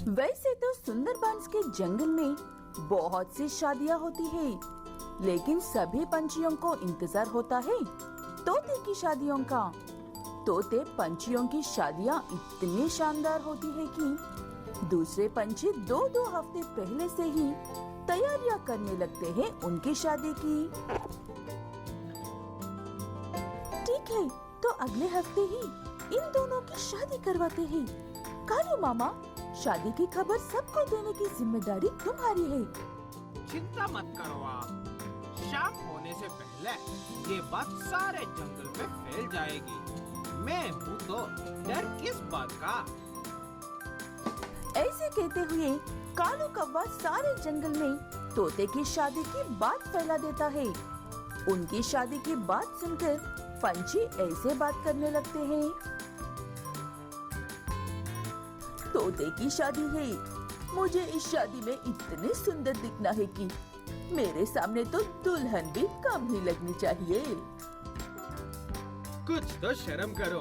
वैसे तो सुंदरबंस के जंगल में बहुत सी शादियाँ होती है, लेकिन सभी पंछियों को इंतजार होता है तोते की शादियों का। तोते पंछियों की शादियाँ इतनी शानदार होती है कि दूसरे पंछी 2-2 हफ्ते पहले से ही तैयारियां करने लगते हैं उनकी शादी की। ठीक है, तो अगले हफ्ते ही इन दोनों की शादी करवाते हैं। कालू मामा, शादी की खबर सबको देने की जिम्मेदारी तुम्हारी है। चिंता मत करो आप, शाम होने से पहले ये बात सारे जंगल में फैल जाएगी। मैं हूँ तो डर किस बात का। ऐसे कहते हुए कालू कौवा सारे जंगल में तोते की शादी की बात फैला देता है। उनकी शादी की बात सुनकर पंछी ऐसे बात करने लगते हैं। तोते की शादी है, मुझे इस शादी में इतने सुंदर दिखना है कि मेरे सामने तो दुल्हन भी कम ही लगनी चाहिए। कुछ तो शर्म करो,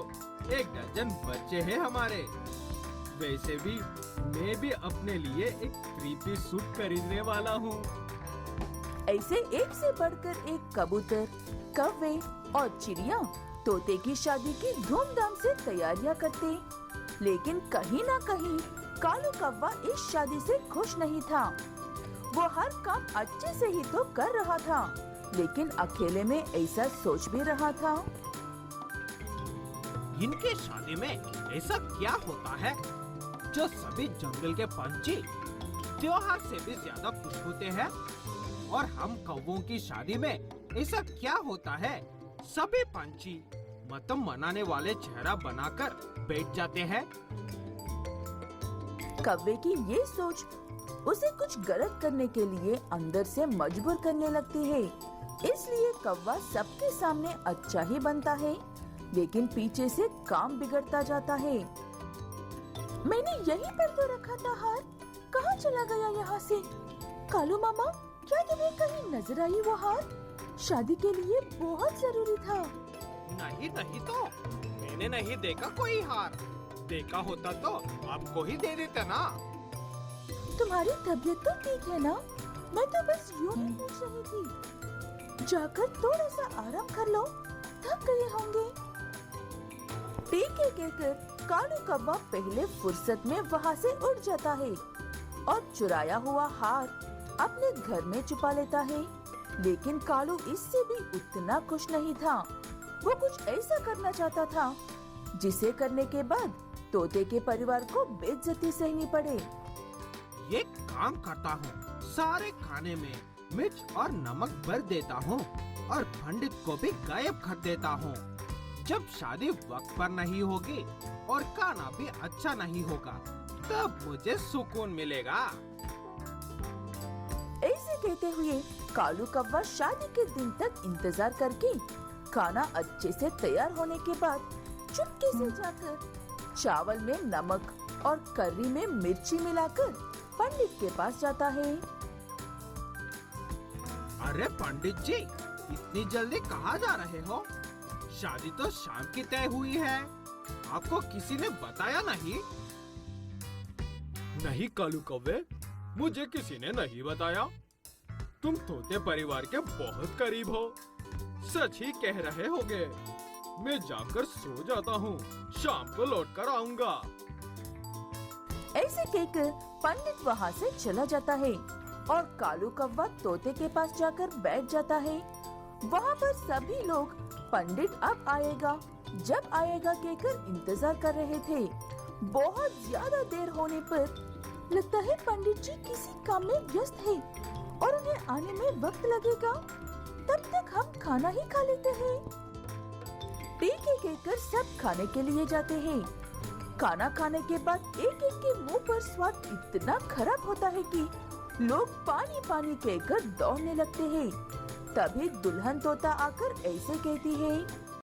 1 दर्जन बच्चे हैं हमारे। वैसे भी मैं भी अपने लिए एक 3-piece सूट खरीदने वाला हूँ। ऐसे एक से बढ़कर एक कबूतर, कौवे और चिड़िया तोते की शादी की धूमधाम से तैयारियां करते, लेकिन कहीं ना कहीं कालू कौवा इस शादी से खुश नहीं था। वो हर काम अच्छे से ही तो कर रहा था, लेकिन अकेले में ऐसा सोच भी रहा था। इनके शादी में ऐसा क्या होता है जो सभी जंगल के पंछी त्योहार से भी ज्यादा खुश होते हैं, और हम कौवों की शादी में ऐसा क्या होता है सभी पंछी मतम मनाने वाले चेहरा बनाकर बैठ जाते हैं। कौवे की ये सोच उसे कुछ गलत करने के लिए अंदर से मजबूर करने लगती है। इसलिए कौवा सबके सामने अच्छा ही बनता है, लेकिन पीछे से काम बिगड़ता जाता है। मैंने यहीं पर तो रखा था हार, कहाँ चला गया यहाँ से? कालू मामा, क्या तुम्हें कहीं नजर आई वो हार? शादी के लिए बहुत जरूरी था। नहीं नहीं, तो मैंने नहीं देखा कोई हार। देखा होता तो आपको ही दे देता ना। तुम्हारी तबीयत तो ठीक है ना? मैं तो बस यूं ही पूछ रही थी। जाकर थोड़ा सा आराम कर लो, थक गए होंगे। ठीक है कहकर कालू कौवा पहले फुर्सत में वहाँ से उड़ जाता है और चुराया हुआ हार अपने घर में छुपा लेता है। लेकिन कालू इससे भी उतना खुश नहीं था। वो कुछ ऐसा करना चाहता था जिसे करने के बाद तोते के परिवार को बेइज्जती सहनी पड़े। ये काम करता हूँ, सारे खाने में मिर्च और नमक भर देता हूँ और पंडित को भी गायब कर देता हूँ। जब शादी वक्त पर नहीं होगी और खाना भी अच्छा नहीं होगा, तब मुझे सुकून मिलेगा। ऐसे कहते हुए कालू कौवा शादी के दिन तक इंतजार करके खाना अच्छे से तैयार होने के बाद चुपके से जाकर चावल में नमक और करी में मिर्ची मिलाकर पंडित के पास जाता है। अरे पंडित जी, इतनी जल्दी कहाँ जा रहे हो? शादी तो शाम की तय हुई है, आपको किसी ने बताया नहीं? नहीं कालू कौवे, मुझे किसी ने नहीं बताया। तुम तोते परिवार के बहुत करीब हो, सच ही कह रहे होगे। मैं जाकर सो जाता हूँ, शाम को लौट कर आऊंगा। ऐसे कहकर पंडित वहाँ से चला जाता है और कालू कौवा तोते के पास जाकर बैठ जाता है। वहाँ पर सभी लोग पंडित अब आएगा, जब आएगा कहकर इंतजार कर रहे थे। बहुत ज्यादा देर होने पर लगता है पंडित जी किसी काम में व्यस्त है और उन्हें आने में वक्त लगेगा। तब तक हम खाना ही खा लेते हैं। ठीक है कहकर सब खाने के लिए जाते हैं। खाना खाने के बाद एक एक के मुंह पर स्वाद इतना खराब होता है कि लोग पानी पानी कहकर दौड़ने लगते हैं। तभी दुल्हन तोता आकर ऐसे कहती है।